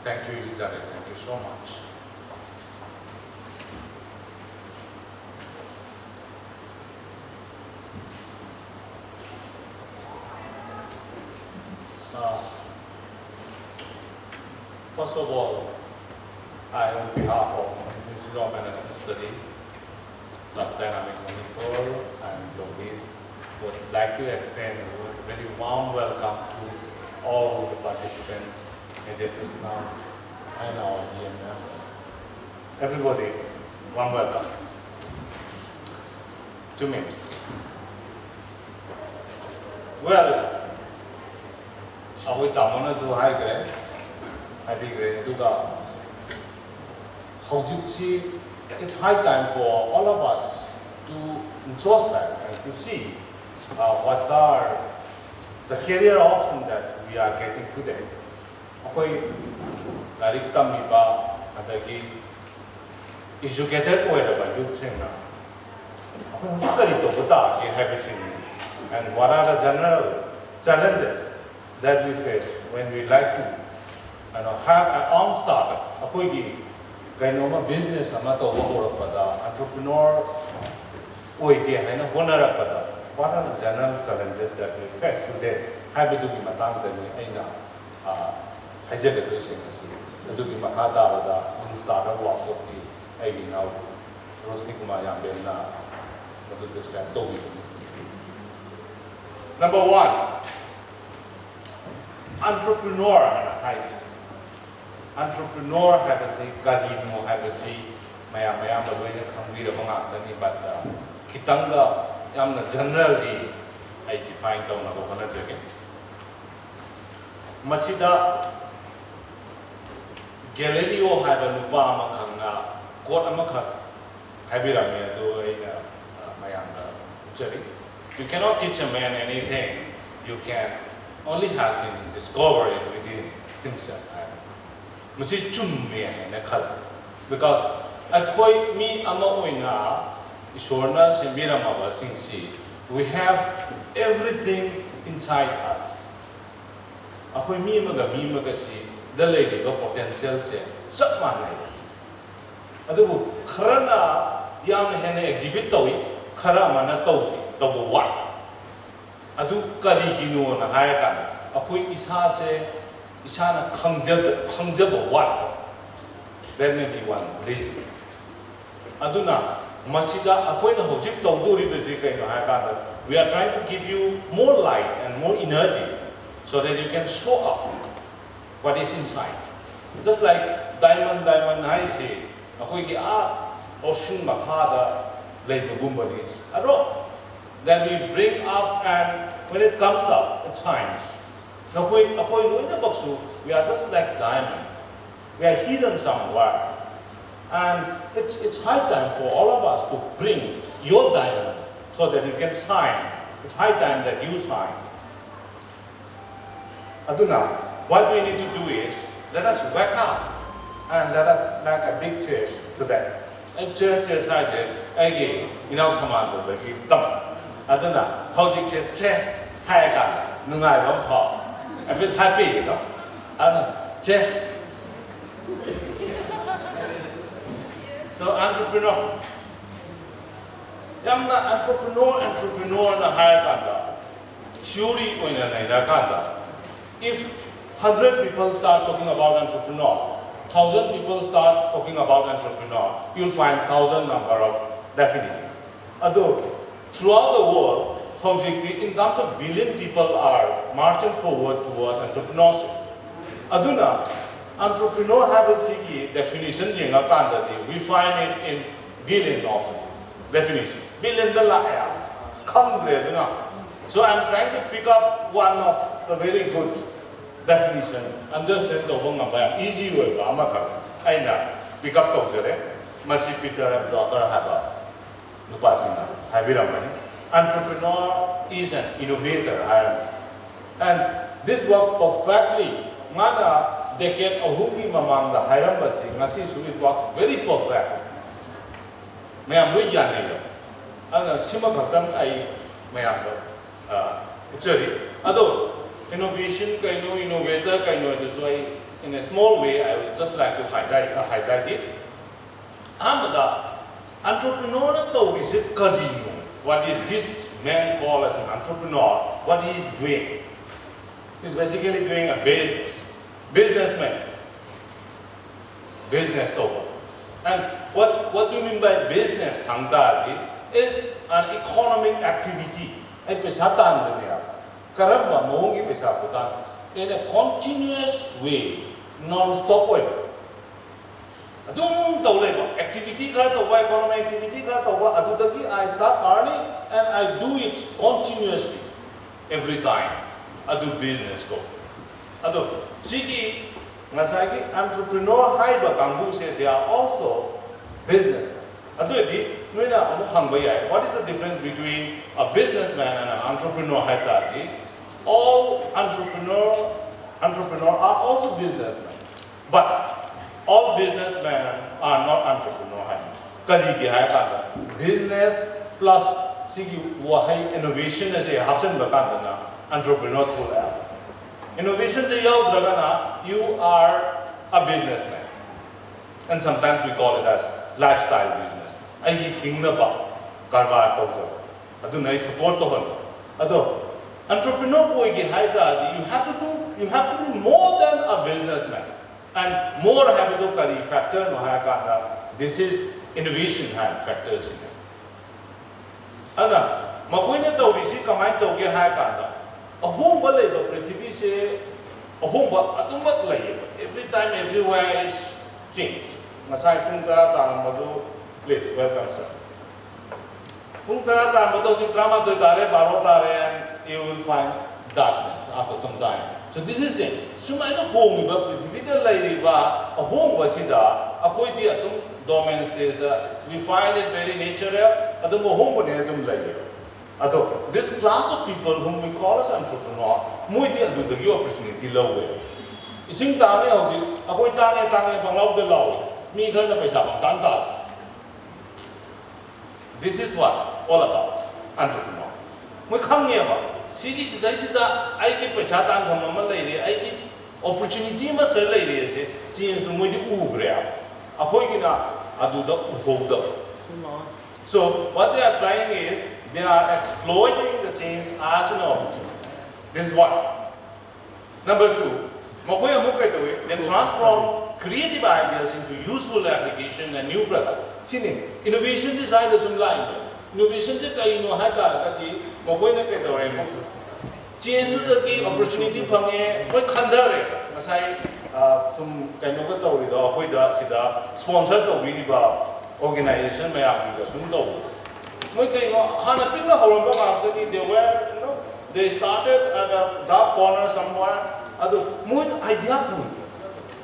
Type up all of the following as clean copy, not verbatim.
Thank you, Elizabeth. Thank you so much. First of all, I, on behalf of Institute of Management Studies, plus Dynamic Manipur and Logis, would like to extend a very warm welcome to all the participants, media personnel, and our GM members. Everybody, warm welcome to MIMS. Well, we talk to high grade. I think it's high time for all of us to introspect and to see what are the career options that we are getting today. Okay, like tamiba, adagi educated whatever youth singer. And what are the general challenges that we face when we like to have our own startup? Business entrepreneur. What are the general challenges that we face today? Number one, entrepreneur. Entrepreneur has a kadimo, has a mayam, but kitanga yamna generally I define down a again. Masida Galileo had a Nubama Kanga, Kotamaka, Habiramia do Mayanga Jerry. You cannot teach a man anything, you can only help him discover it within himself. Because we have everything inside us. The lady potential exhibit what? Adu kari gino na haya kan. Ako'y isa na kangjab what? There may be one reason. Adu na masida ako'y na hojip tawduri besi kay na haya kan. We are trying to give you more light and more energy so that you can show up what is inside. Just like diamond haya si ako'y ocean makada labor bumbanis. Aro. Then we bring up, and when it comes up, it shines. Now, we are just like diamond. We are hidden somewhere. And it's high time for all of us to bring your diamond so that you can shine. It's high time that you shine. Aduna, what we need to do is, let us wake up and let us make a big change today. A change, again, saman the Aduna, how do you say chess? Hayaga, Nungai Rompa. A bit happy, And chess. So, entrepreneur. Yamna entrepreneur na Hayaganda. Theory on a if 100 people start talking about entrepreneur, 1,000 people start talking about entrepreneur, you'll find 1,000 number of definitions. Although, throughout the world, in terms of billion people are marching forward towards entrepreneurship. Aduna, entrepreneur have a definition, we find it in billion of definition. Billion dollar, so I'm trying to pick up one of the very good definition. Understand the easy way, I pick up the Masi Peter and Doctor Haba. Entrepreneur is an innovator, and this works perfectly. Mana decade ahugi mamang the hiram basi ngasi so it works very perfect. Mayam lu yan nilo. Ana sima khatang ay mayam uchari. Ado innovation kaino innovator kaino this way in a small way, I would just like to highlight it. Entrepreneur what is this man called as an entrepreneur? What he is doing? He's basically doing a businessman. Business over. And what do you mean by business? Is an economic activity. In a continuous way, non-stop way. Activity economic activity I start earning and I do it continuously every time. I do business go. Entrepreneur they are also businessmen. What is the difference between a businessman and an entrepreneur? All entrepreneur are also businessmen. But all businessmen are not entrepreneur. Business plus innovation is a entrepreneur. Innovation you are a businessman. And sometimes we call it as lifestyle business. Entrepreneur you have to be more than a businessman. And more habitual factor this is innovation factors in it. Every time, everywhere is change. Please, welcome, sir. And you will find darkness after some time. So this is it. We find it very natural. This class of people whom we call as entrepreneur, opportunity low. This is what all about entrepreneur. We come here. Opportunity so what they are trying is they are exploiting the change as an opportunity. This is one. Number two, they transform creative ideas into useful application and new product. Innovation is either some line. Innovation is change the opportunity sponsor organization they started at a dark corner somewhere. Idea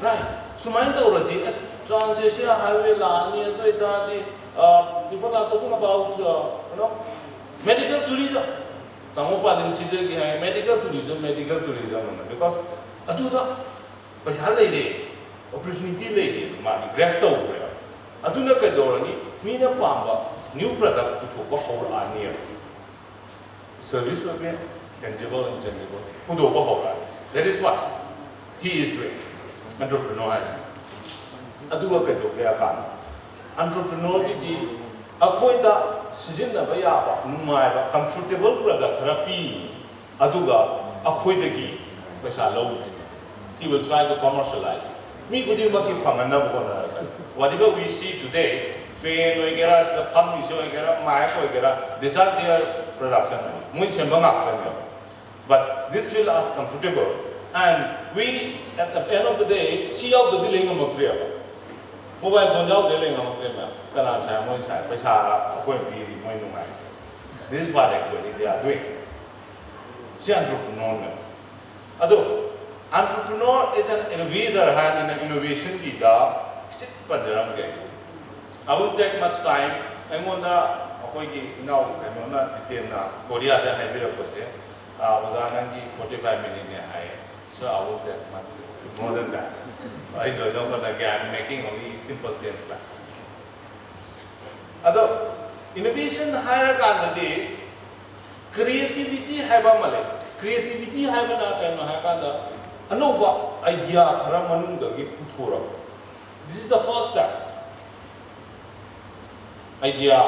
right. So mind already as transition highway people are talking about medical tourism. Medical tourism because opportunity new product service tangible and intangible. That is what he is doing. Entrepreneur. Entrepreneur comfortable product he will try to commercialize it. Whatever we see today, these are their production. But this feel us comfortable, and we at the end of the day see out the dealing of mobile phone out dealing of this is what actually they are doing. See entrepreneur. Entrepreneur is an innovator and an innovation I won't take much time. I'm going to Korea was 45 minutes. So I won't take much more than that. I don't know, but again, I'm making only simple 10 slides. Although innovation higher creativity have a creativity have anova idea khara manungda gi puthura. This is the first step. Idea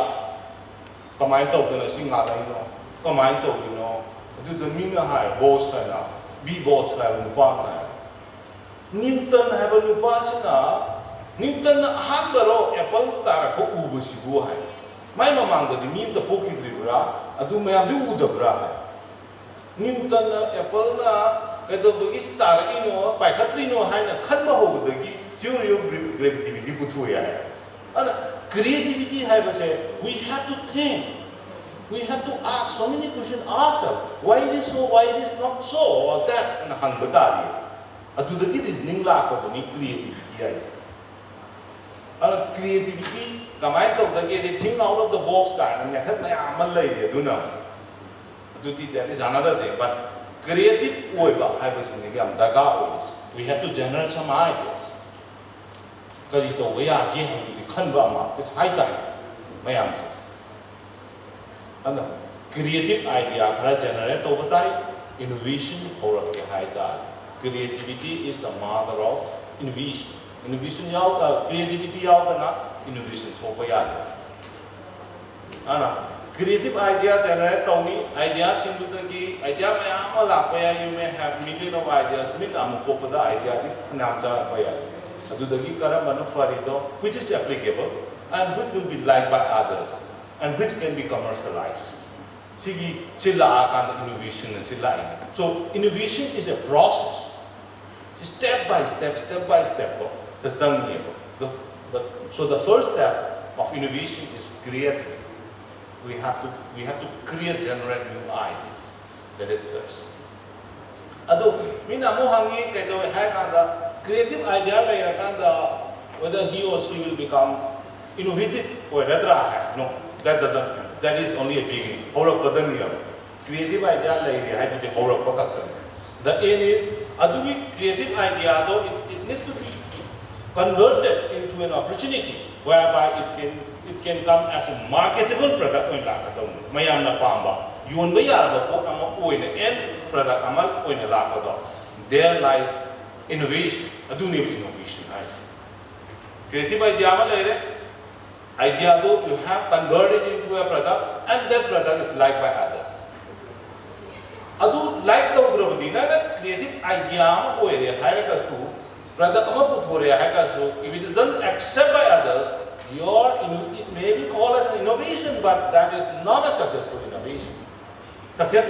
kamai tawdana singa lai no kamai tawdino adu the mina hai boss na be boss hai nupa na Newton have a nupa sina Newton hambaro apple tara ko ubu sibu hai mai mamang da mi da poki dribra adu mayam du udabra hai Newton apple na kado bagi tara ino pai khatri no hai na khanba ho dagi theory of relativity puthu ya hai creativity hai base we have to think, we have to ask so many questions ourselves. Why it is so, why it is not so, or that and hangbadari. Adudagi reasoning la ko ni creativity is. Creativity kamai to dagi they think out of the box kind method na amal lai aduna. Adudi that is another thing. But creative oiba hai base ni am daga is. We have to generate some ideas. Kadi to we are getting the khanba ma. It's high time. Mayam se. And creative idea kara generate over time. Innovation hora ke high time. Creativity is the mother of innovation. Innovation yao creativity yao na innovation hopa ya. Ana creative idea generate tawni idea sindu ki idea mayam la pa ya you may have million of ideas min amuko pada idea di namcha pa ya. Adudagi karamana farido which is applicable and which will be liked by others and which can be commercialized. Sigi sila akan innovation and sila ini. So innovation is a process, step by step. So the first step of innovation is creative. We have to create, generate new ideas. That is first. Ado mina mo hangi kay daw hai kanda creative idea lai kanda whether he or she will become innovative or rather no, that doesn't. That is only a beginning. Hora padaniya. Creative idea lai hai to the hora pakat. The aim is adu creative idea though it needs to be converted into an opportunity whereby it can come as a marketable product when la kadam mayam na pamba. Yun ba yara po ang oin end product amal oin la kado. There lies innovation. Adu ni innovation guys. Creative idea amal idea though you have converted into a product and that product is liked by others. Adu like the udravadina na creative idea oin hai ka su product ama puthore hai ka su if it doesn't accept by others it may be called as an innovation but that is not a successful innovation. Success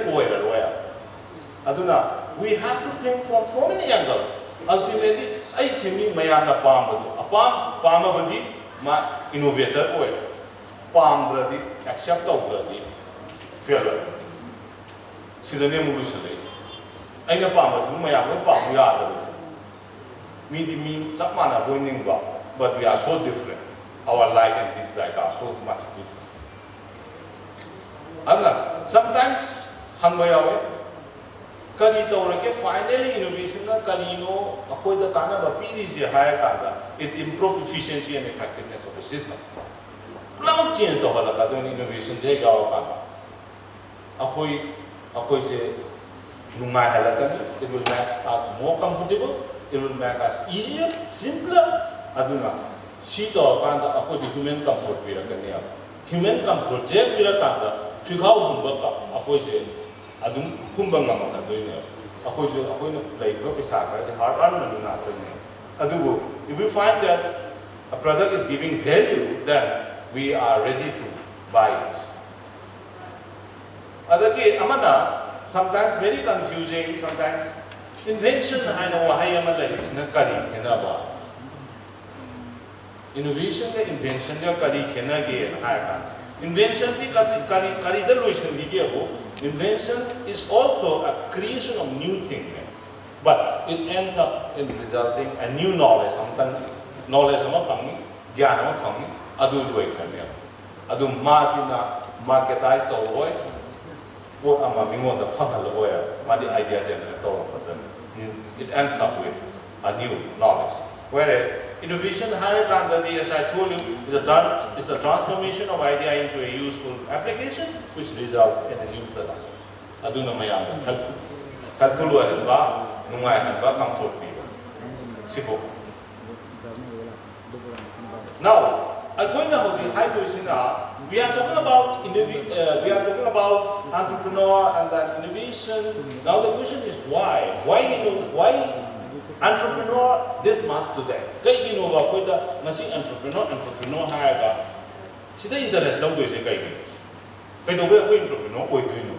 aduna we have to think from so many angles. Ultimately, I think mayam na pamabadi ma innovator oil. Pam bradi accept of bradi failure. Sidane mulusalay. Ay na pamas mayam na pam yada. Me sakmana boining ba, but we are so different. Our like and dislike are so much different. Sometimes hangbayawe kari tawrake finally innovation na karino akoy da kana ba pili si higher kanda it improve efficiency and effectiveness of the system. Lamang change to hala ka don innovation je gaw ka. Akoy se nungay hala ka it will make us more comfortable, it will make us easier, simpler. Aduna sito kanda akoy the human comfort pira kanya. Human comfort je pira kanda Fikaw humba ka akoy se adum humba ngam ka doine akoy na play ko kisa ka se hard earn na na doine adugo if we find that a product is giving value then we are ready to buy it. Adake amana sometimes very confusing, sometimes invention hai na wahay amala is na kari kena ba innovation ka invention ka kari kena ge hai ka. Invention invention is also a creation of new thing, but it ends up in resulting a new knowledge. Knowledge adu marketize idea it ends up with a new knowledge. Whereas innovation, as I told you, is the transformation of idea into a useful application, which results in a new product. Aduna mayam helpful nungai comfort people. Sipo. Now, according to we are talking about we are talking about entrepreneur and that innovation. Now the question is why? Why entrepreneur this much today? Kay ginova ko da masi entrepreneur haya sida interest daw do se kay gino. Kay do ko entrepreneur ko do.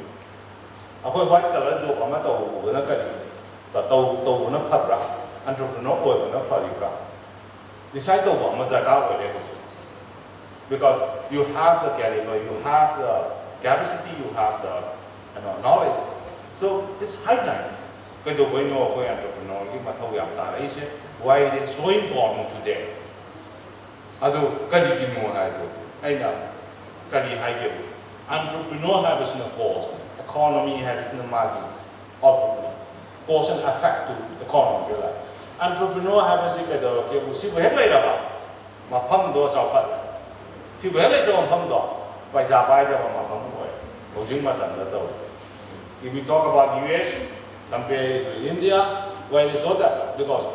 Ako white color job ama taw ko na kay taw na phabra entrepreneur ko na pharibra. Decide daw ama data ko le ko. Because you have the caliber, you have the capacity, you have the knowledge. So it's high time. Because the way no entrepreneur, why it is so important today. Ado kadi gino na ito. Ay na kadi high. Entrepreneur has no cause, economy has no market, cause and effect to economy. Entrepreneur has a kado okay. Si buhay later ba, mapam do sa pat. Si buhay later mapam do, by sa bay do mapam buhay. Ujing matan na do. If we talk about US, compare with India, why is so that? Because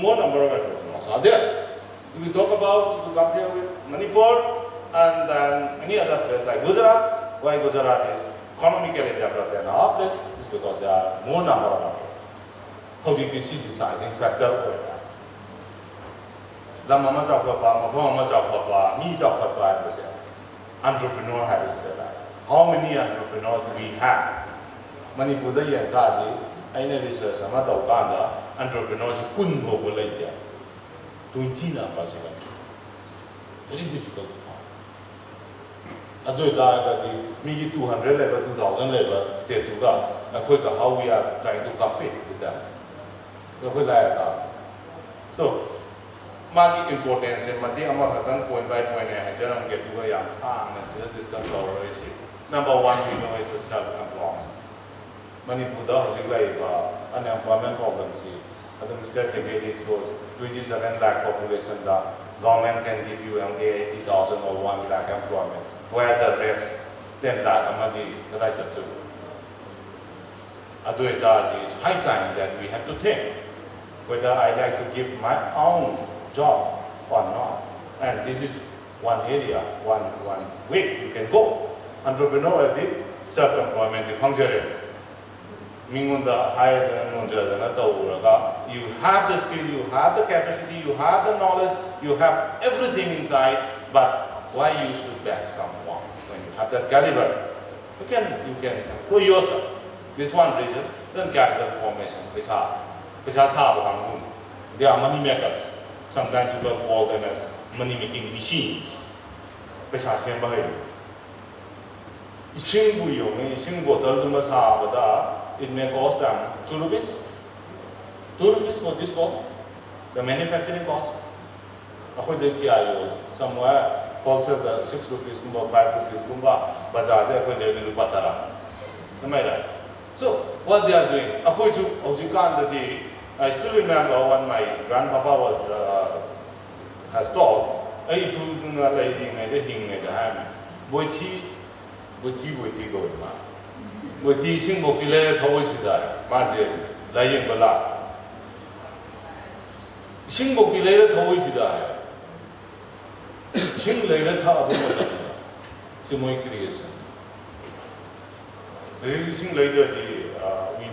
more number of entrepreneurs are there. If we talk about to compare with Manipur and then any other place like Gujarat, why Gujarat is economically developed than our place is because there are more number of entrepreneurs. How did this deciding factor? Lama mazau papa, mabong mazau papa, mi zau papa, entrepreneur has that. How many entrepreneurs we have? Manipur da yan tadi, ay na research sama tau kanda entrepreneurs kun ho boleh dia. 20 na pasal. Very difficult to find. Ado ita kadi migi 200 level, 2000 level state tu ka. Aku ka how we are trying to compete with them. So, market importance is mati amar hatan point by point hai jaram ke tu yang sang nas discuss already. Number one, we know is self-employment. Manipur da hojik lai unemployment problem si. Adum statistically it shows 27 lakh population da government can give you only 80,000 or 1 lakh employment, where the rest 10 lakh amadi kadai chaptu. Ado ita it's high time that we have to think whether I like to give my own job or not. And this is one area, one way you can go. Entrepreneur is self-employment function. Meaning the higher you have the skill, you have the capacity, you have the knowledge, you have everything inside, but why you should back someone when you have that caliber? You can employ yourself. This one reason, then capital formation is hard. They are money makers. Sometimes people call them as money making machines. It may cost them 2 rupees. 2 rupees for this bottle. The manufacturing cost. Somewhere wholesale 6 rupees, 5 rupees, bazaar am I right? So what they are doing, I still remember when my grandpapa has taught, we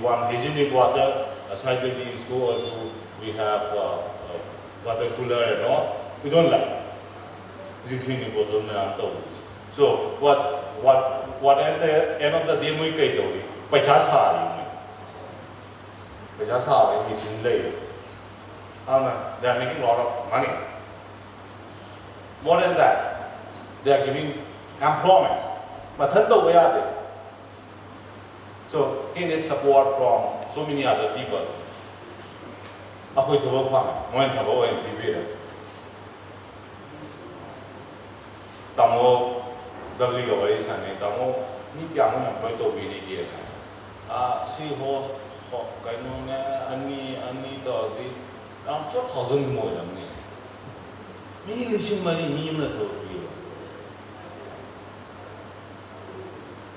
want hygienic water. Aside the beans, also we have water cooler and all. We don't like. So what at the end of the day we get to they are making a lot of money. More than that, they are giving employment. But where are they? So he needs support from so many other people. Ako ito ba pa? Ngayon tabo ay TV. Tamo double ka wala isa ni tamo ni kaya mo yung proyekto binigyan. Si ho kayo na ani to di 4,000 mo lang ni. May lising mani miyam na to.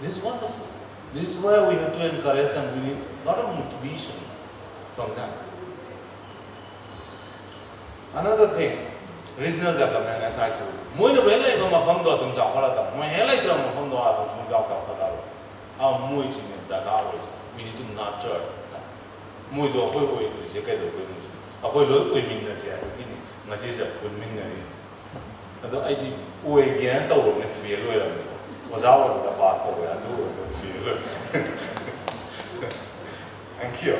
This is wonderful. This is why we have to encourage them. We need a lot of motivation. from them. Another thing, regional development, as I told you. Moi no bela iba mafamdo atum chakhala ta. Moi hela itra mafamdo atum sung jao ka khala. Moi ching da ga we need to nurture. Moi do hoi hoi ni se kai do hoi ni. Akoi lo hoi min na se ini ngachi se kun min na ni. Ado ai di oi gian tau ne fe lo la. Wa za wa da pastor wa do fe. Thank you.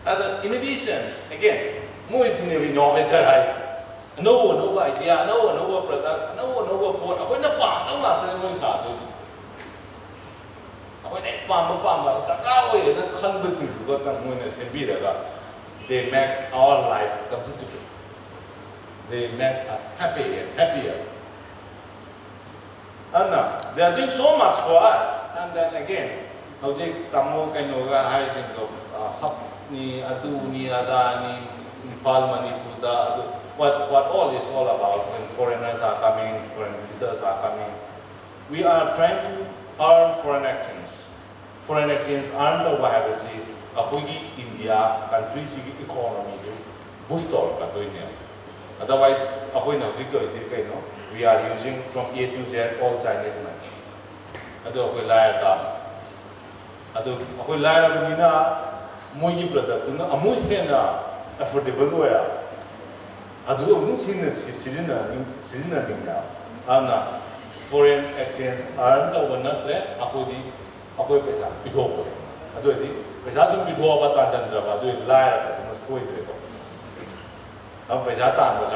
Other innovation again. Moi is in innovator right. No idea, no product, no port. Ako na pa, no nga mo sa ato. Ako na pa, takaw eh, na kanbasin ko tang mo na sembira ka. They make our life comfortable. They make us happier. And they are doing so much for us. And then again, object tamo kayo ga hay singko hap ni adu ni ada ni Nepal, Manipur, what all is all about when foreigners are coming, foreign visitors are coming. We are trying to earn foreign exchange. Foreign exchange earned over habitually, India country's economy boost all. Otherwise, we are using from A to Z all Chinese money. Affordable way. Adu season foreign exchange earned over not there. Ako pesa pitho ko. Adu di pesa sum pitho ba ta chan jaba adu lai ra must go dire ko. Am pesa tan ba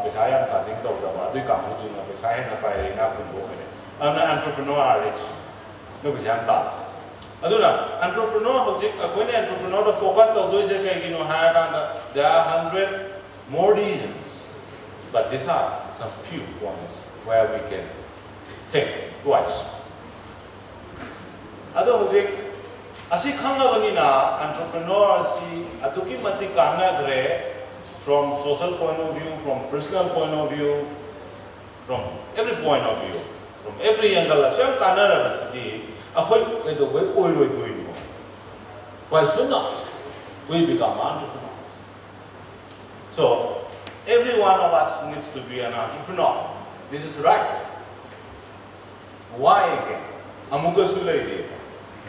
pesa yam cha ding to ba adu kam tu na pesa hai na pai na pun bo ne. Am na entrepreneur rich. No pesa ta. Aduna entrepreneur object when entrepreneur focus to do is there are 100 more reasons, but these are some few points where we can think twice. Ado object asi khanga bani na entrepreneur si aduki mati kana gre from social point of view, from personal point of view, from every point of view, from every angle. Asam kana ra basi why should not we become entrepreneurs? So, every one of us needs to be an entrepreneur. This is right. Why again?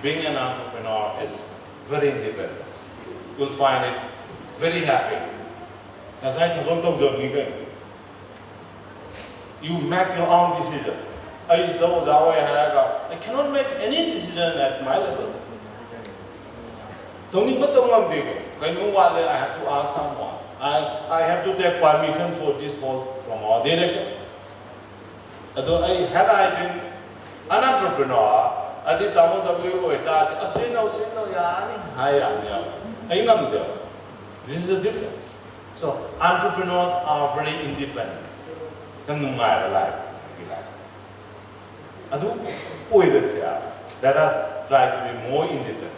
Being an entrepreneur is very independent. You'll find it very happy. As I you make your own decision. I cannot make any decision at my level. I have to ask someone. I have to take permission for this from our director. Had I been an entrepreneur, I did this is the difference. So entrepreneurs are very independent. Let us try to be more independent.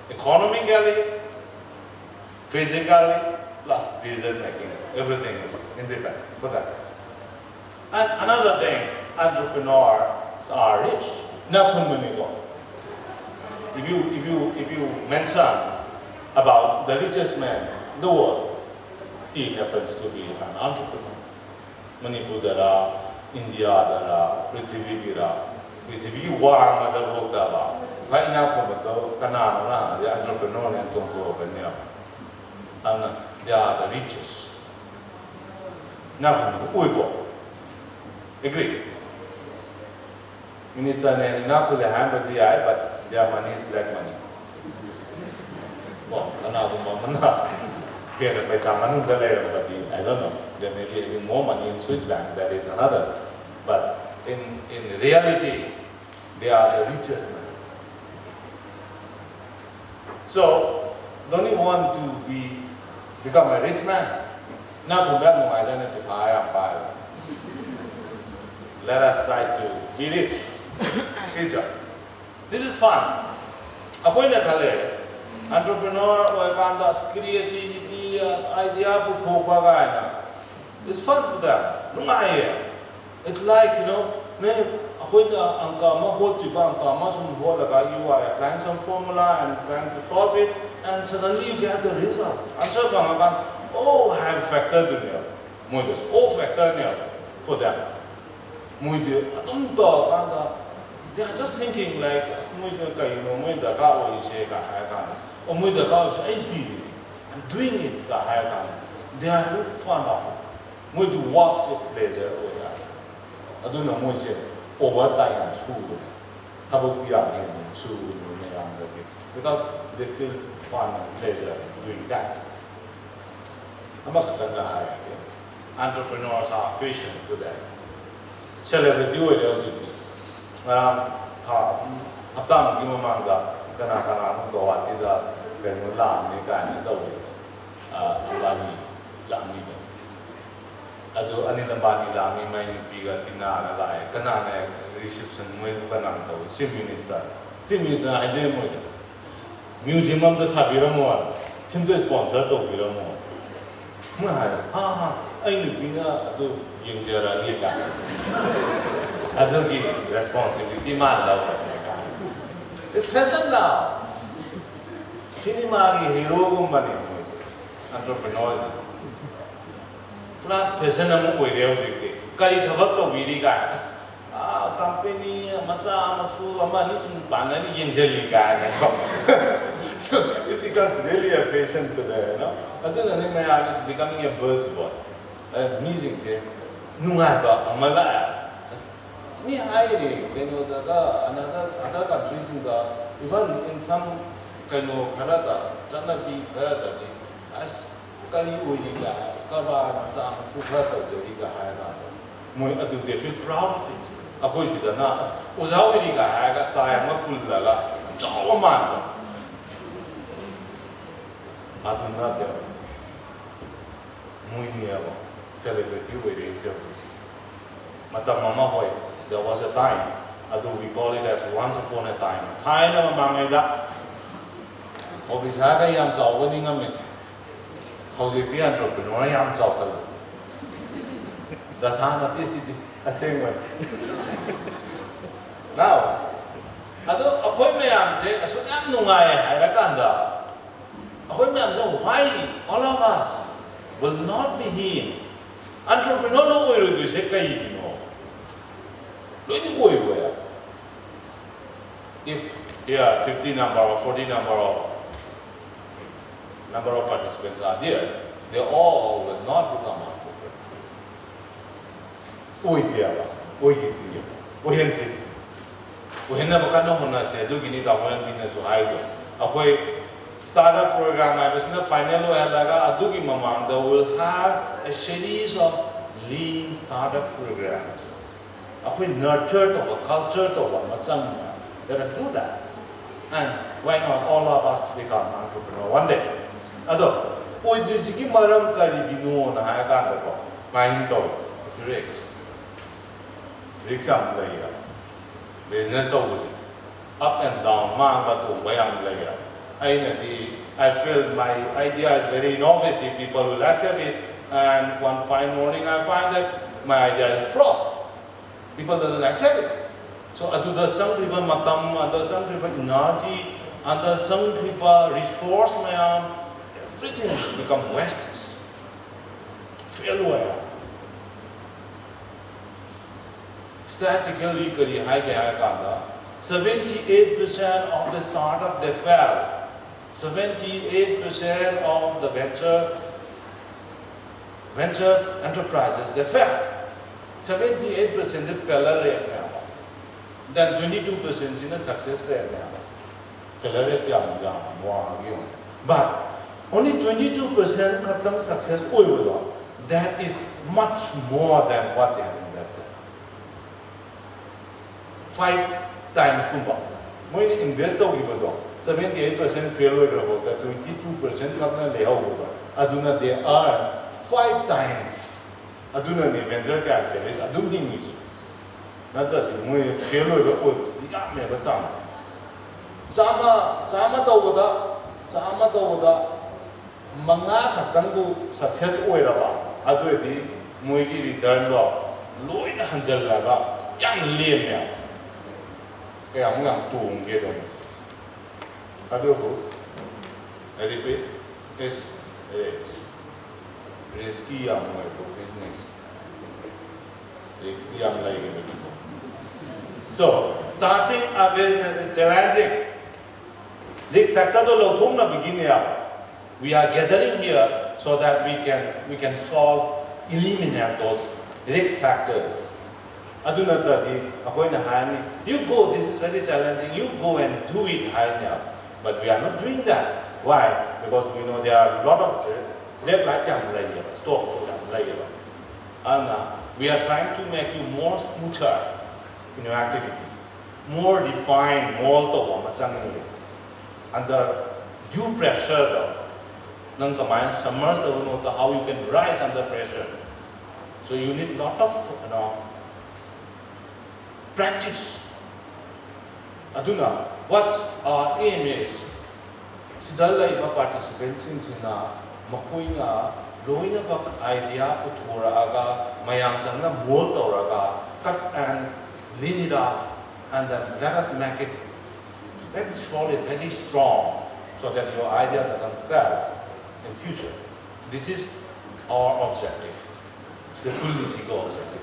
Economically, physically, plus decision making. Everything is independent for that. And another thing, entrepreneurs are rich. If you mention about the richest man in the world, he happens to be an entrepreneur. Manipur dara, India dara, Prithvi warm the world dara. Right now, the entrepreneur and so and they are the richest. Now, agree. Minister ne not put a hand with the eye, but their money is black money. Well, I don't know. There may be even more money in Swiss bank. That is another. But in reality, they are the richest man. So, don't you want to become a rich man? Let us try to be rich. Future. This is fun. Entrepreneur or creativity, idea, it's fun for them. It's like, you are applying some formula and trying to solve it. and suddenly you get the result. Answer kang oh have factor to ne. Moi this all factor ne for them. Moi de adum to kang they are just thinking like moi se kai no moi da ka o se ka ha ka. O moi da ka se ai bi. I'm doing it ka ha ka. They are very fond of it. Moi do work se pleasure o ya. Aduna moi se overtime school. Habok dia ni school ni yang because they feel fun and pleasure doing that. Entrepreneurs are facing today. Celebrity way they also do. Aptam gimo manga kana go atida kanu la ni kana do lami ado anila bani lami mai ni piga tina na lai kana ne reception moi kana do chief minister aje moi museum da sabiramo 팀도 스폰서도 이러모 하하 아니 비나 또 영재라 니가 아들기 responsibility 만다고 it's fashion now 시니마기 히로군만이 뭐지 entrepreneur 그라 패션 아무 오이래요 지금 까리 더벅도 위리가 아 컴퍼니 마사 마수 아마니 좀 반나니 영재리가 So it becomes really a fashion today, no? Other than that, it's becoming a buzzword. Amazing, je. Nungai ba, amala. Me highly, another countries in even in some kind of karata, janabi karata, as kali uiga, skaba, some sukrata, uiga haga. Moi adu they feel proud of it. Apo shida na, uzaw uiga haga, style mapulaga, jawaman. Aduna there, muy niabo, celebrity with its elders. Mata mama boy, there was a time, although we call it as once upon a time. Time na mamangeda. Obishaga yam zawani ngame. How's entrepreneur yam zawkal. Dasana tisiti asengwan. Now, although appointment yam say, aso yam nungay hayrakanda. Why all of us will not be here? Entrepreneur no way to say kai no. If here 50 number or 40 number of participants are there, they all will not become entrepreneurs. Startup program, I was in the final Adugi Mamang, they will have a series of lean startup programs. We nurtured our culture to our let us do that. And why not all of us become entrepreneurs one day? Ado, we disiki maram karibino na hayakan ko. Mahinto, risks. Risks ang laya. Business to was up and down, mga to bayang laya. I feel my idea is very innovative, people will accept it, and one fine morning I find that my idea is fraud. People doesn't accept it. So adu da sang riba matam, adu sang riba energy, adu sang riba resource mayam, everything become wasted. Failure. Statistically, 78% of the startup they fail. 78% of the venture enterprises they fail. 78% they fail rate now. Then 22% in a success rate now. Failure rate but only 22% cut success overall. That is much more than what they have invested. 5 times kumba. When investor give 78% failure about 22% kapna leha hoga. Aduna they earn 5 times. Aduna ni venture capitalist adum ding is. Natra di moi failure about ya me ba chance. Sama tawada manga khatang bu success oira ba. Adu di moi gi return lo loina hanjal laga yang lem ya. Kaya mo yang tuong ge dong. Aduh, I repeat, is risky business. So, starting a business is challenging. This factor we are gathering here so that we can solve, eliminate those risk factors. You go, this is very challenging, you go and do it. But we are not doing that. Why? Because we know there are a lot of red light stop. And we are trying to make you more smoother in your activities, more defined, more under due pressure. Summers how you can rise under pressure. So you need a lot of practice. What our aim is, participants in idea cut and lean it off, and then let us make it very solid, very strong, so that your idea doesn't fail in future. This is our objective. It's the full objective.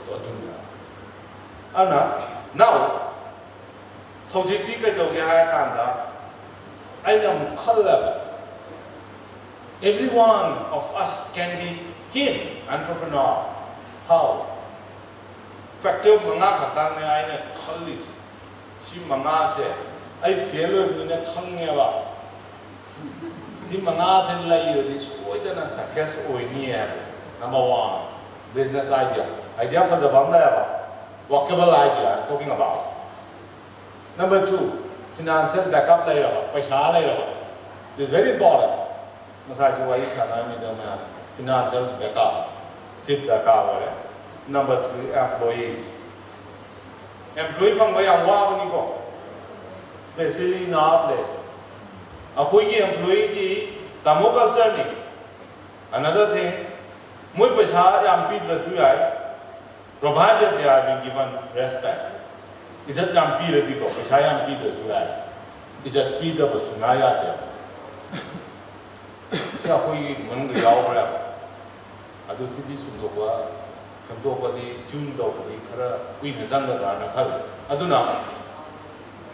Now, every one of us can be him, entrepreneur. How? Factor I feel success. Number one, business idea. Idea for the workable idea I'm talking about. Number two, financial backup later. This is very important. Financial backup. Number three, employees. Employee from especially in our place. Employee Tamo culture. Another thing, provided they are being given respect. Is it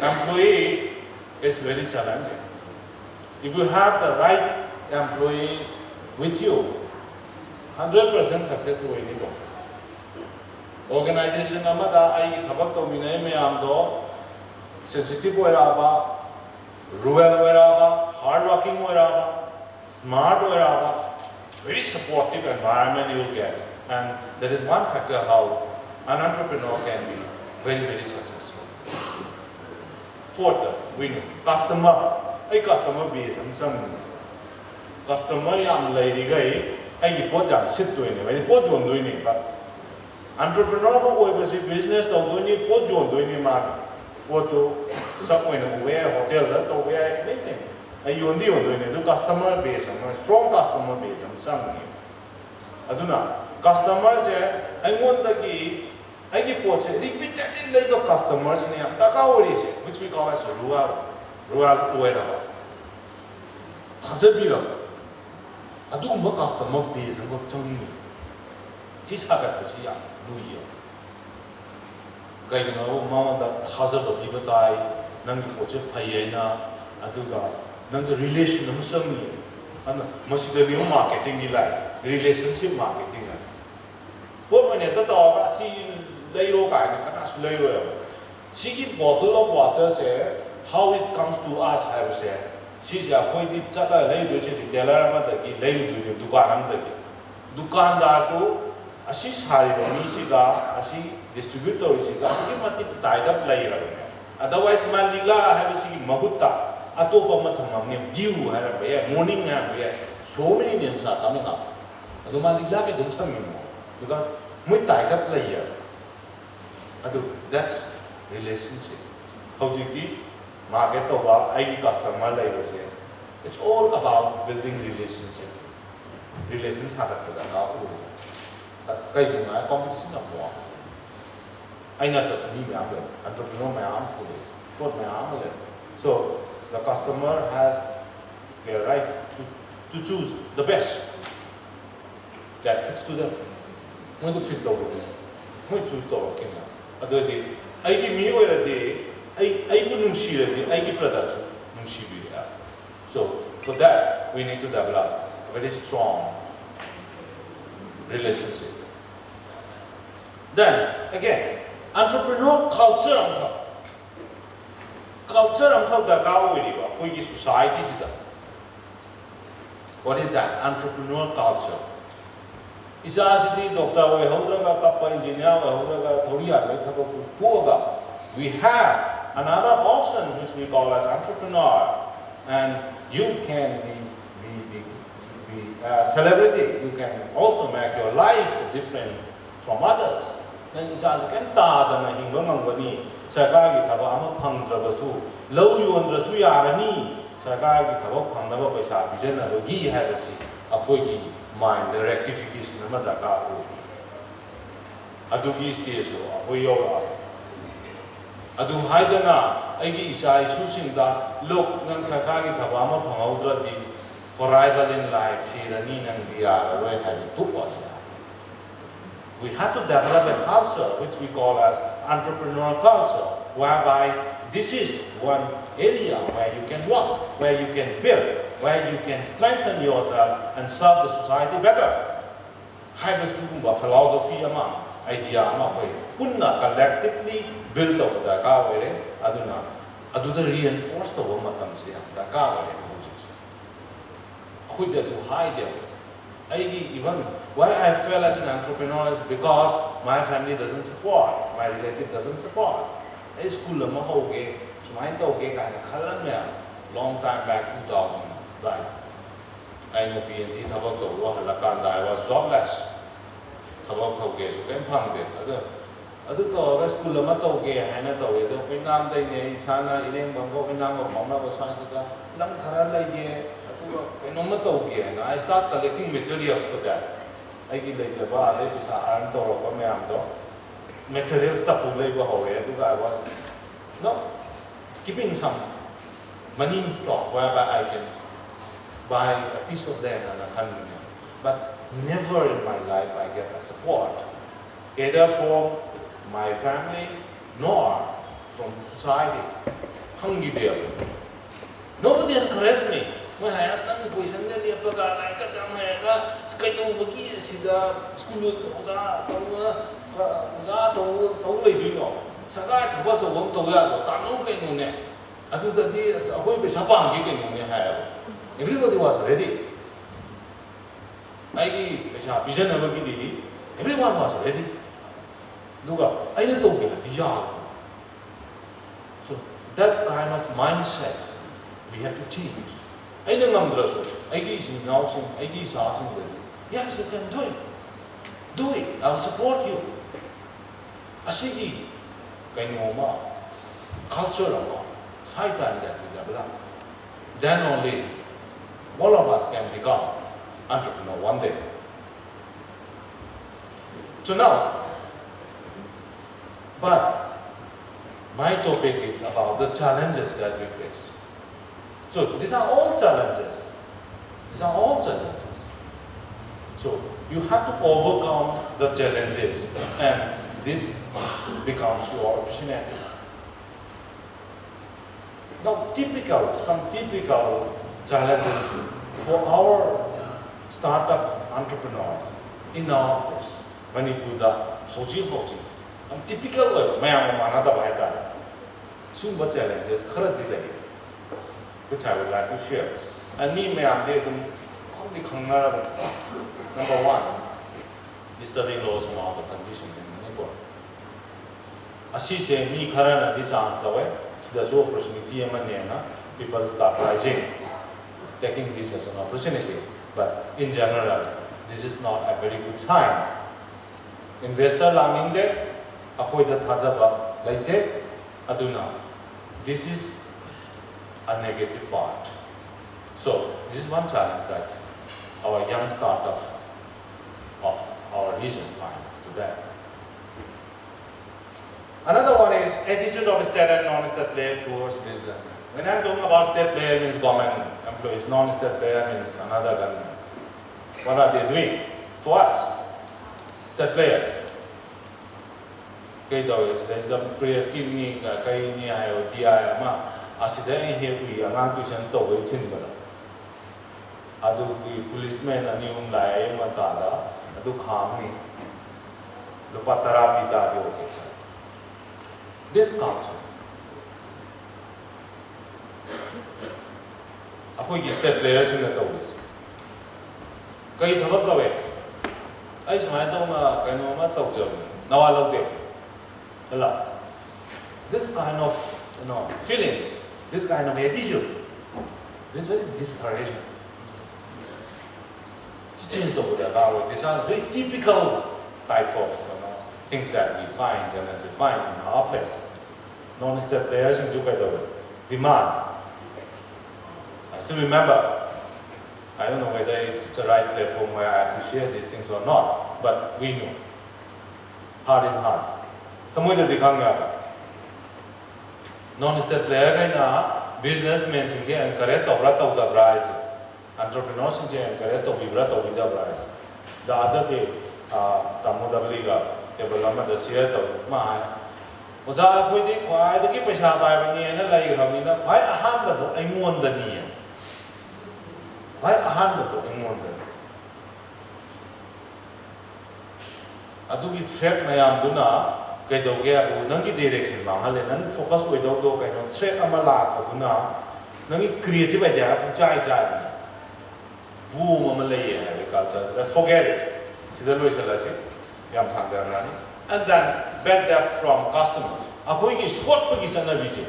employee is very challenging. If you have the right employee with you, 100% successful. Organization sensitive, rural, hardworking, smart, very supportive environment you will get. And that is one factor how an entrepreneur can be very, very successful. Fourth, we know customer. A customer base. Customer yam lady guy, I put them sit doing it. I put you on doing it, but entrepreneur business doing it, put you on doing it, market. What to somewhere where hotel to where anything. You only on doing it. Do customer base, strong customer base, something. I do not. Customers say, I want the key. I give repeatedly like the customers in which we call as rural weather. Hazabira. I do more customer base and what telling me. This happens here, New Year. Gaino, Mama, that hazard of Libatai, Nangapoche Payena, Aduga, Nanga relation of some and Masidani marketing like relationship marketing. What when at the dog, see Lairo guy, see bottle of water, say how it comes to us, I would say. She's a pointed chata, lay to the Delamata, lay to the Dukan Dato, a she's hurried on Isiga, a she distributor is tied up later. Otherwise, Mandila had a see Mahuta, Atopa Matamam, Dew had a bear, morning and bear. So many names are coming up. I don't mind don't tell me more because we tied up later. That's relationship. How do you market over any customer like I say? It's all about building relationship. Relations have to be competition of war. I not just me, entrepreneur my arm fully, put my arm. So the customer has the right to to choose the best that fits to them. When to fit the way, when choose the working now. Otherwise, I give me where a day, I wouldn't share it, I give production, no she be. So, for that, we need to develop a very strong relationship. Then, again, entrepreneur culture. Culture is society. What is that? Entrepreneur culture. We have another option which we call as entrepreneur. And you can be a celebrity. You can also make your life different from others. Then it's as can ta na hingangani sarkar gi thaba ama phangdrabasu low you andrasu yarani sarkar gi thaba phangnaba paisa bijana rogi hadasi akoi gi mind the rectification ama daka ho adugi stage lo akoi yoga adu haidana aigi isa isu singda look nang sarkar gi thaba ama phangawdra di forever in life sirani nang dia roi hadi tukwas. We have to develop a culture which we call as entrepreneurial culture, whereby this is one area where you can work, where you can build, where you can strengthen yourself and serve the society better. Haibasugumba philosophy ama idea ama koi punna collectively build up the kawere aduna aduda reinforce the matam siya the kawere who do hide them. Even why I fell as an entrepreneur is because my family doesn't support, my relative doesn't support. I school long time back 2000, right? I know PNC I was jobless. So came school I start collecting materials for that. I give material stuff I was keeping some money in stock whereby I can buy a piece of land and a country. But never in my life I get a support, either from my family nor from society. Nobody encouraged me. When I asked them to question them, they put like a damn hair, schedule bookie, Sida, school, Sagat was a one to Yado, Tanu Kenune. I do the days a way with Sapan given in have. Everybody was ready. I give a vision of a giddy. Everyone was ready. Look up, I didn't talk beyond. So that kind of mindset we have to change. I don't know. I guess in housing, I guess asking them. Yes, you can do it. Do it. I'll support you. Asigi, Kainoma, culture, side time that we develop. Then only all of us can become entrepreneur one day. So now, but my topic is about the challenges that we face. So these are all challenges. These are all challenges. So you have to overcome the challenges, and this becomes your opportunity. Now, some typical challenges for our startup entrepreneurs in our place, Manipur, Hoji. Typical way, Sumba challenges, which I would like to share. And me, number one, disturbing laws of the condition in Manipur. As she said, me, Karana, this answer, the so opportunity, people start rising, taking this as an opportunity. But in general, this is not a very good sign. Investor laming there, avoid the Hazaba like that, Aduna. This is a negative part. So this is one challenge that our young startup of our region finds to that. Another one is attitude of state and non-state player towards businessmen. When I'm talking about state player means government employees, non-state player means another governments. What are they doing for us? State players. Okay, there's a previous kidney, kidney, DI, accident here we are not tuition to waiting, but adu policemen and yung lai yung matada, adu kami, lupa therapy da di okay. This counts. Ako yung step players in the tawis. Kaya tawag daw eh. Ay, sumaya daw kaya naman matawag dyan. Nawalaw din. Wala. This kind of, feelings, this kind of attitude, this very discouraging. These are very typical type of things that we find generally find in our place. Non-state players in demand. I still remember, I don't know whether it's the right platform where I have to share these things or not, but we know, heart in heart. Samoy di kanga. Non-state player kaya businessmen sing encourage to rata the price. Entrepreneurs sing encourage to be rata with the price. The other day, Tamodabiliga, development the share to my. Oza pwede kwai the keep paisa pai ni na lai ramina kwai ahan ba to ai mon da ni kwai ahan ba to ai mon da adu gi threat mayam duna kai do ge abu nang gi direction ma hale nang focus oi do kai no threat ama la ka duna nang gi creative idea pu chai chai bu ma lai ya agriculture forget it sida loi chala si yam thang da rani. And then bad debt from customers. Ako yung swot pag isa na bisi.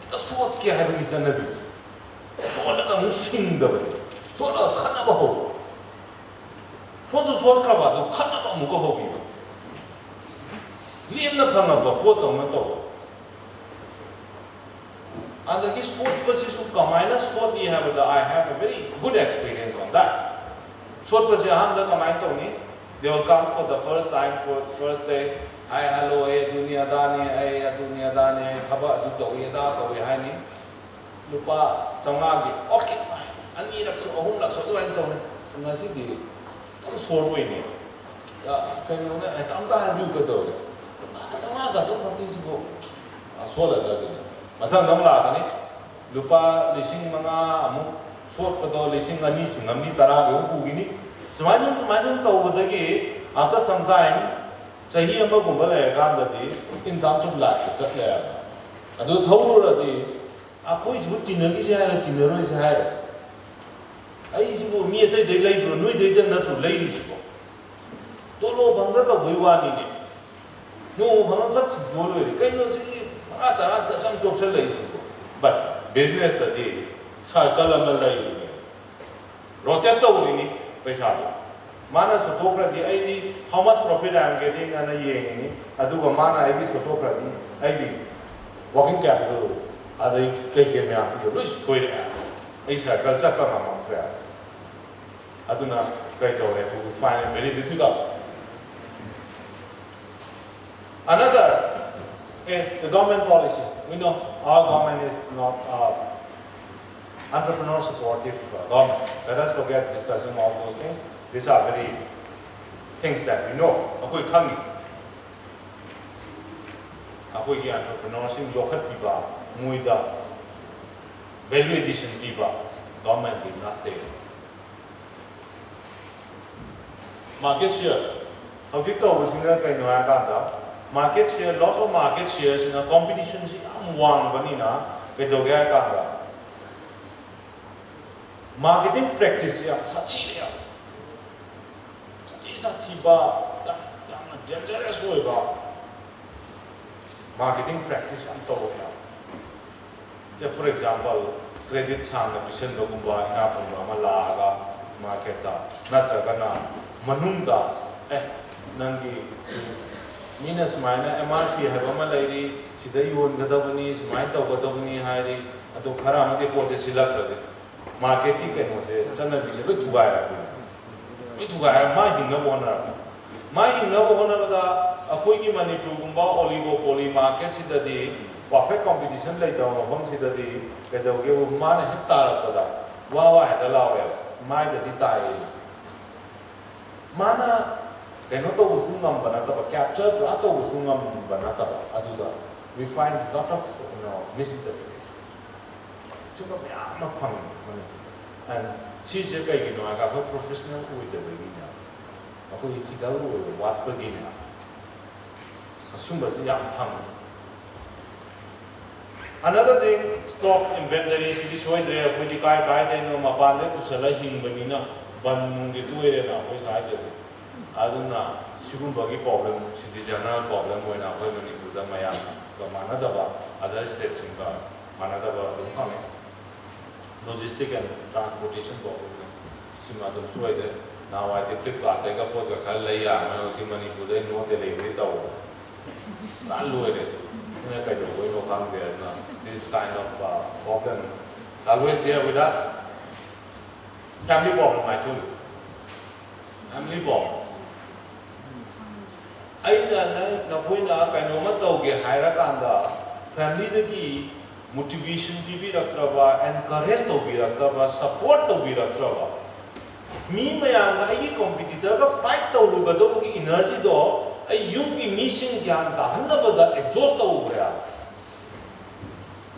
Kita swot kaya hay pag isa na bisi. Swot na musing da bisi. Swot na kana ba ho? Swot ka ba? Do kana ba mo ko ho biba? Liam na kana ba photo mo to? And the swot pa si su kamay na swot ni I have a very good experience on that. Swot pa si ham da kamay to ni. They will come for the first time, for the first day. Hi, hello, dunia dani, haba, duto, da, to, hani. Lupa, samagi, okay, fine. Ani lakso, ohun lakso, do I don't. Sangasi di, kung score ni. Sekarang ni, ay tamda hal juga tu. Sama satu nanti sibo. Soal aja gitu. Matang namla, kan? Lupa lising mga amu, soal pada lising ani, singamni tara, yung gini. Sumayong tao badagi after some time sahi ama gumbalay kandati in terms of life chatlaya adu thawra di apoi jibu tinagi se hai tinaro se hai ai jibu mi tai dei lai bro noi dei na tu lai jibu tolo bangda ka boiwani ni no bang thak bolo ri kai no ji ma tara sa sam job se lai jibu but business ta di circle am lai ni rotate to ni paisa mana sotokra di ai how much profit I am getting ana yeng ni aduga mana ai sotokra di ai working capital adai ke me apu lo soi ra ai sa kal sa pa ma fa aduna kai do re who find it very difficult. Another is the government policy. We know our government is not entrepreneur supportive government. Let us forget discussing all those things. These are very things that we know. Ako kami, ako yung entrepreneurship yokat piba, muida, value addition piba, government did not take. Market share. How dito was nga kay Noya Kanda? Market share, loss of market shares in a competition si ang wang banina kay Dogya Kanda. Marketing practice yang sachi ya, sachi ba, yang dangerous way ba. Marketing practice ang tawo ya. So for example, credit sang na pisan do kumba ina pumba malaga market da, nataga na manunda nangi si minus minus MRP haba malai sida yon gadabani smai taw gadabani hari ato khara mate poche silak sade. Market ki kano se chana ji se lo dubai ra ko mi dubai ra ma hin na bon ra ꯃꯥ ꯍꯤꯡꯅꯕ ꯍꯣꯠꯅꯕꯗ ꯑꯩꯈꯣꯏꯒꯤ ꯃꯅꯤꯄꯨꯔꯒꯨꯝꯕ ꯑꯣꯂꯤꯒꯣꯄꯣꯂꯤ ꯃꯥꯔꯀꯦꯠꯁꯤꯗꯗꯤ perfect competition ꯂꯩꯇꯕ ꯃꯐꯝꯁꯤꯗꯗꯤ ꯀꯩꯗꯧꯒꯦꯕꯨ ꯃꯥꯅ ꯍꯦꯛ ꯇꯥꯔꯛꯄꯗ ꯋꯥ ꯍꯦꯛꯇ ꯂꯥꯎꯋꯦꯕ ꯃꯥꯏꯗꯗꯤ ꯇꯥꯏꯌꯦ ꯃꯥꯅ ꯀꯩꯅꯣ ꯇꯧꯕꯁꯨ ꯉꯝꯕ ꯅꯠꯇꯕ ꯀꯦꯞꯆꯔ ꯄꯨꯔꯥ ꯇꯧꯕꯁꯨ ꯉꯝꯕ ꯅꯠꯇꯕ ꯑꯗꯨꯗ we find lot of misinterpretation ꯁꯤꯒꯨꯝꯕ ꯃꯌꯥꯝ ꯑꯃ ꯐꯪꯉꯤ ꯃꯅꯤꯄꯨꯔ and ꯁꯤꯁꯦ ꯀꯩꯒꯤꯅꯣ ꯍꯥꯏꯔꯒ ꯑꯩꯈꯣꯏ ꯄ꯭ꯔꯣꯐꯦꯁꯅꯦꯜ ꯑꯣꯏꯗꯕꯒꯤꯅꯦ ꯑꯩꯈꯣꯏ ꯏꯊꯤꯀꯦꯜ ꯑꯣꯏꯕ ꯋꯥꯠꯄꯒꯤꯅꯦ ꯑꯁꯨꯝꯕꯁꯤ ꯌꯥꯝ ꯐꯪꯉꯤ another thing stock inventory ꯁꯤꯗꯤ ꯁꯣꯏꯗ꯭ꯔꯦ ꯑꯩꯈꯣꯏꯗꯤ ꯀꯥꯏꯗꯩꯅꯣ ꯃꯄꯥꯟꯗ ꯄꯨꯁꯜꯂ ꯍꯤꯡꯕꯅꯤꯅ ꯕꯟꯒꯤ ꯇꯣꯏꯔꯦꯅ ꯑꯩꯈꯣꯏ ꯁ꯭ꯋꯥꯏꯗꯗꯤ ꯑꯗꯨꯅ ꯁꯤꯒꯨꯝꯕꯒꯤ ꯄ꯭ꯔꯣꯕ꯭ꯂꯦꯝ ꯁꯤꯗꯤ ꯖꯦꯅꯔꯦꯜ ꯄ꯭ꯔꯣꯕ꯭ꯂꯦꯝ ꯑꯣꯏꯅ ꯑꯩꯈꯣꯏ ꯃꯅꯤꯄꯨꯔꯗ ꯃꯌꯥꯝꯒ ꯃꯥꯟꯅꯗꯕ ꯑꯗꯔ ꯁ꯭ꯇꯦꯠꯁꯤꯡꯒ ꯃꯥꯟꯅꯗꯕ ꯑꯗꯨꯝ ꯐꯪꯉꯦ ꯂꯣꯖꯤꯁꯇꯤꯛ ꯑꯦꯟ ꯇ꯭ꯔꯥꯟꯁꯄꯣꯔꯇꯦꯁꯟ ꯄ꯭ꯔꯣꯕ꯭ꯂꯦꯝ ꯁꯤꯃ ꯑꯗꯨꯝ ꯁꯣꯏꯗ꯭ꯔꯦ ꯅꯍꯥꯟꯋꯥꯏꯗꯤ ꯐ꯭ꯂꯤꯞꯀꯥꯔꯠꯇꯩꯒ ꯄꯣꯠꯀ ꯈꯔ ꯂꯩ ꯌꯥꯔꯝꯃꯦ ꯍꯧꯖꯤꯛꯇꯤ ꯃꯅꯤꯄꯨꯔꯗꯩ ꯅꯣ ꯗꯦꯂꯤꯚꯔꯤ ꯇꯧꯕ ꯄꯨꯔꯥ ꯂꯣꯏꯔꯦ ꯑꯗꯨꯅ ꯀꯩꯗꯧꯕꯩꯅꯣ ꯈꯪꯗꯦ ꯑꯗꯨꯅ this kind of problem is always there with us. Family problem, I told you. Family problem. Nakoina kainoma tauge hairakanda family dagi motivation pibirakraba, encourage taubirakaba, support taubirakaba. Mi mayam ai competitor ga fight taurugadogi energy do ai yumgi mission gyan ta hannabada exhaust taugra.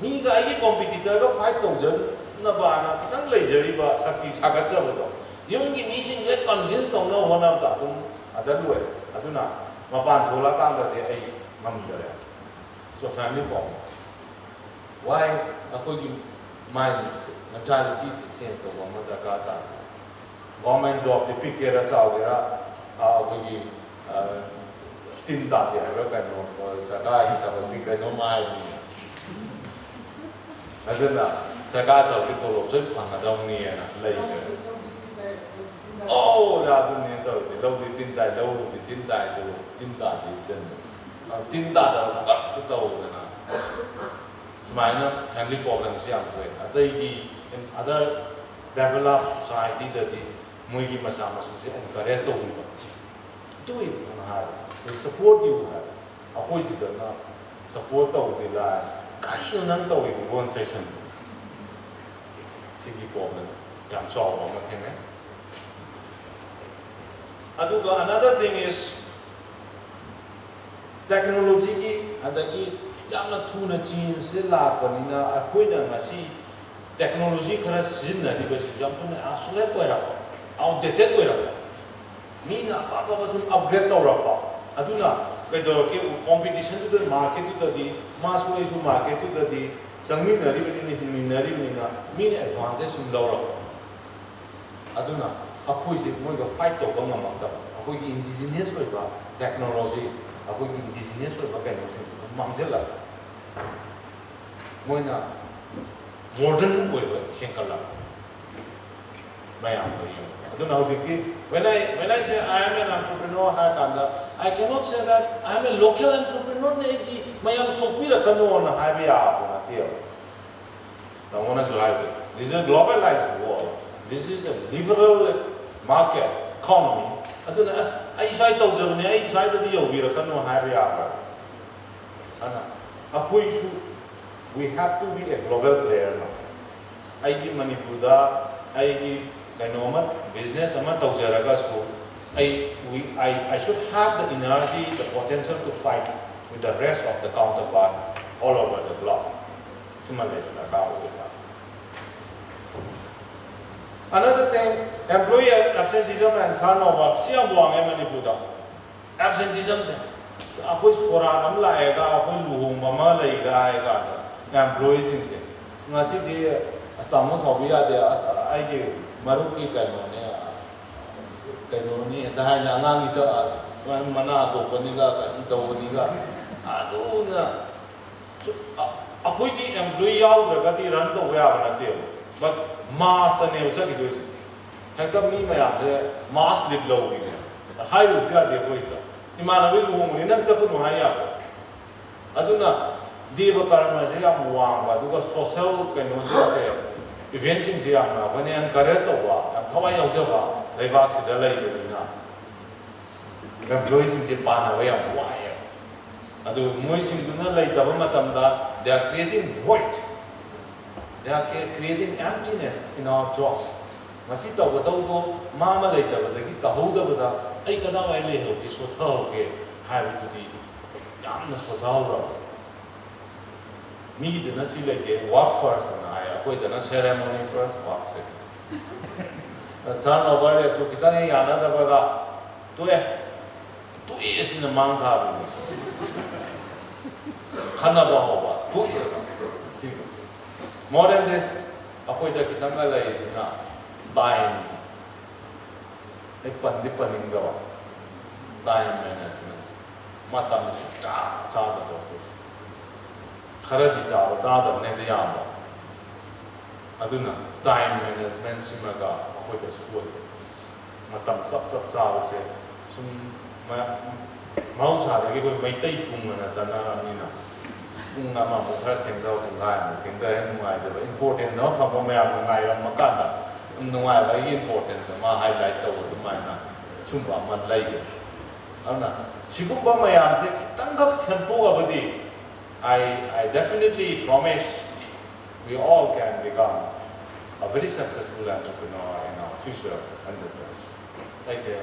ꯃꯤꯒ ꯑꯩꯒꯤ ꯀꯣꯝꯄꯤꯇꯤꯇꯔꯒ fight ꯇꯧꯖꯅꯕꯅ ꯈꯤꯇꯪ ꯂꯩꯖꯔꯤꯕ ꯁꯛꯇꯤ ꯁꯥꯒꯠꯆꯕꯗꯣ ꯌꯨꯝꯒꯤ ꯃꯤꯁꯤꯡꯁꯦ convince ꯇꯧꯅꯕ ꯍꯣꯠꯅꯕꯗ ꯑꯗꯨꯝ ꯑꯗ ꯂꯣꯏꯔꯦ ꯑꯗꯨꯅ ꯃꯄꯥꯟ ꯊꯣꯛꯂꯛꯀꯥꯟꯗꯗꯤ ꯑꯩ ꯉꯝꯗꯔꯦ ꯁꯣ ꯐꯦꯃꯤꯂꯤ ꯄ꯭ꯔꯣꯕ꯭ꯂꯦꯝ ꯋꯥꯏ ꯑꯩꯈꯣꯏꯒꯤ ꯃꯥꯏꯟꯁꯦ ꯃꯦꯟꯇꯥꯂꯤꯇꯤꯁꯦ ꯆꯦꯟꯖ ꯇꯧꯕ ꯑꯃ ꯗꯔꯀꯥꯔ ꯇꯥꯏ ꯒꯣꯔꯃꯦꯟ ꯖꯣꯕꯇꯤ ꯄꯤꯛꯀꯦꯔꯥ ꯆꯥꯎꯒꯦꯔꯥ ꯑꯩꯈꯣꯏꯒꯤ ꯇꯤꯟ ꯇꯥꯗꯦ ꯍꯥꯏꯕ꯭ꯔꯥ ꯀꯩꯅꯣ ꯁꯔꯀꯥꯔꯒꯤ ꯊꯕꯛꯇꯤ ꯀꯩꯅꯣꯝ ꯍꯥꯏꯕꯅꯤ ꯑꯗꯨꯅ ꯁꯔꯀꯥꯔ ꯊꯕꯛꯀꯤ ꯇꯣꯂꯣꯞ ꯁꯣꯏ ꯐꯪꯒꯗꯧꯅꯤꯅ ꯂꯩꯈ꯭ꯔꯦ ꯑꯗꯨꯅꯦ ꯇꯧꯔꯗꯤ ꯂꯧꯗꯤ ꯇꯤꯟ ꯇꯥꯏ ꯂꯧꯕꯨꯗꯤ ꯇꯤꯟ ꯇꯥꯏ ꯇꯣꯂꯣꯞ ꯇꯤꯟ ꯇꯥꯗꯦ ꯁꯤꯗꯅꯤ ꯇꯤꯟ ꯇꯥꯗꯕ ꯊꯕꯛꯇ ꯇꯧꯗꯅ ꯁꯨꯃꯥꯏꯅ ꯐꯦꯃꯤꯂꯤ ꯄ꯭ꯔꯣꯕ꯭ꯂꯦꯝꯁꯤ ꯌꯥꯝ ꯊꯣꯛꯑꯦ ꯑꯇꯩꯒꯤ ꯑꯗꯔ ꯗꯦꯚꯦꯂꯞ ꯁꯣꯁꯥꯏꯇꯤꯗꯗꯤ ꯃꯣꯏꯒꯤ ꯃꯆꯥ ꯃꯁꯨꯁꯦ ꯑꯦꯟꯀꯔꯦꯖ ꯇꯧꯕꯤꯕ ꯇꯨꯏꯅ ꯍꯥꯏꯕ ꯁꯞꯄꯣꯔꯠ ꯄꯤꯌꯨ ꯍꯥꯏꯕ ꯑꯩꯈꯣꯏꯁꯤꯗꯅ ꯁꯞꯄꯣꯔꯠ ꯇꯧꯗꯦ ꯂꯥꯏ ꯀꯔꯤꯅꯣ ꯅꯪ ꯇꯧꯔꯤꯕ ꯂꯣꯟ ꯆꯩꯁꯟ ꯁꯤꯒꯤ ꯄ꯭ꯔꯣꯕ꯭ꯂꯦꯝ ꯌꯥꯝ ꯆꯥꯎꯕ ꯑꯃ ꯊꯦꯡꯅꯩ ꯑꯗꯨꯒ another thing is ꯇꯦꯛꯅꯣꯂꯣꯖꯤꯒꯤ ꯑꯗꯒꯤ ꯌꯥꯝꯅ ꯊꯨꯅ ꯆꯦꯟꯖꯁꯦ ꯂꯥꯛꯄꯅꯤꯅ ꯑꯩꯈꯣꯏꯅ ꯉꯁꯤ ꯇꯦꯛꯅꯣꯂꯣꯖꯤ ꯈꯔ ꯁꯤꯖꯤꯟꯅꯔꯤꯕꯁꯤ ꯌꯥꯝ ꯊꯨꯅ ꯑꯥꯎꯠꯁꯣꯂꯦꯠ ꯑꯣꯏꯔꯛꯄ ꯑꯥꯎꯠꯗꯦꯇꯦꯠ ꯑꯣꯏꯔꯛꯄ ꯃꯤꯅ ꯑꯐꯕ ꯁꯨꯝ ꯑꯞꯒ꯭ꯔꯦꯗ ꯇꯧꯔꯛꯄ ꯑꯗꯨꯅ ꯀꯩꯗꯧꯔꯛꯀꯦ ꯀꯣꯝꯄꯤꯇꯤꯁꯟꯗꯨꯗ ꯃꯥꯔꯀꯦꯠꯇꯨꯗꯗꯤ ꯃꯥꯁꯨ ꯑꯩꯁꯨ ꯃꯥꯔꯀꯦꯠꯇꯨꯗꯗꯤ ꯆꯪꯃꯤꯟꯅꯔꯤꯕꯅꯤꯅ ꯍꯤꯡꯃꯤꯟꯅꯔꯤꯕꯅꯤ나 ꯃꯤꯅ ꯑꯦꯗꯚꯥꯟꯇꯦꯖ ꯁꯨꯝ ꯂꯧꯔꯛꯄ ꯑꯗꯨꯅ ꯑꯩꯈꯣꯏꯁꯦ ꯃꯣꯏꯒ ꯐꯥꯏꯠ ꯇꯧꯕ ꯉꯝꯃꯛꯇꯕ ꯑꯩꯈꯣꯏꯒꯤ ꯏꯟꯗꯤꯖꯤꯅꯤꯌꯁ ꯑꯣꯏꯕ ꯇꯦꯛꯅꯣꯂꯣꯖꯤ ꯑꯩꯈꯣꯏꯒꯤ ꯏꯟꯗꯤꯖꯤꯅꯤꯌꯁ ꯑꯣꯏꯕ ꯀꯩꯅꯣꯁꯤꯡꯁꯦ ꯁꯨꯝ ꯃꯥꯡꯁꯤꯜꯂꯛ ꯃꯣꯏꯅ ꯃꯣꯗꯔꯟ ꯑꯣꯏꯕ ꯍꯦꯟꯀꯠꯂꯛ ꯃꯌꯥꯝ ꯑꯣꯏꯌꯦ ꯑꯗꯨꯅ ꯍꯧꯖꯤꯛꯇꯤ when I say I am an entrepreneur ꯍꯥꯏꯔꯀꯥꯟꯗ I cannot say that I am a local entrepreneur ꯅꯦꯒꯤ ꯃꯌꯥꯝ ꯁꯣꯛꯄꯤꯔꯛꯀꯅꯣꯅ ꯍꯥꯏꯕ ꯌꯥꯕ ꯅꯠꯇꯦꯕ ꯅꯉꯣꯟꯗꯁꯨ ꯍꯥꯏꯕ this is a globalized world this is a liberal market economy aduna as ai sai tawjabne ai sai da yaubirakano haiba yaba ana apoi su we have to be a global player now ai gi manipur da ai gi kainoma business ama tawjaraga su I should have the energy the potential to fight with the rest of the counterpart all over the globe similarly another thing employee absenteeism and turnover siam wang ai manipur da absenteeism se akoi soran am laega akoi luhong ma leiga ai ga employees sing se ngasi de astamo sobiya de ai ge maru ki kaino ni da hai na ngang ni cha swan mana to pani ga ka ti to ni ga aduna akoi di employee yaw ga di run to ya ba na te but master ne usa ki do is hekta mi mayam se mass lip lo ni hai ru sia de ko is imana bi lu ni nang cha pu no hai ya aduna deva karma se ya muang ba du ga social kaino se event sing se ya na when encourage to ba thawai yau ja ba lai ba si da lai ni na employees in Japan way of why. Adu moisinguna laitaba matamda they are creating void. They are creating emptiness in our job. Masi tawado mama laitabadagi tahudabada ai kada wai le ho ke so tho ke habitude yamna so tho me dana si like work first and I koi dana ceremony first work second turnover ya chu kitane yana da baga to is in mang tha khana ba ho ba to see more than this akoi da kitanga lai is na time ai pandi paning da time management matam cha da do khara di sa da ne da ya ba aduna time management simaga akoi da school matam sap cha se sum mau sa da ki koi mai tai pung na sana ni na pung na ma mo khara theng da tung ga ni theng da hen ngai ja ba importance no pham pham ya ngai ram ma ka da ngai ba importance ma highlight da wo mai na sum ba man lai ge ana sigum ba mayam se kitang gak sen po ga ba di I definitely promise we all can become a very successful entrepreneur in our future endeavors. Like I say,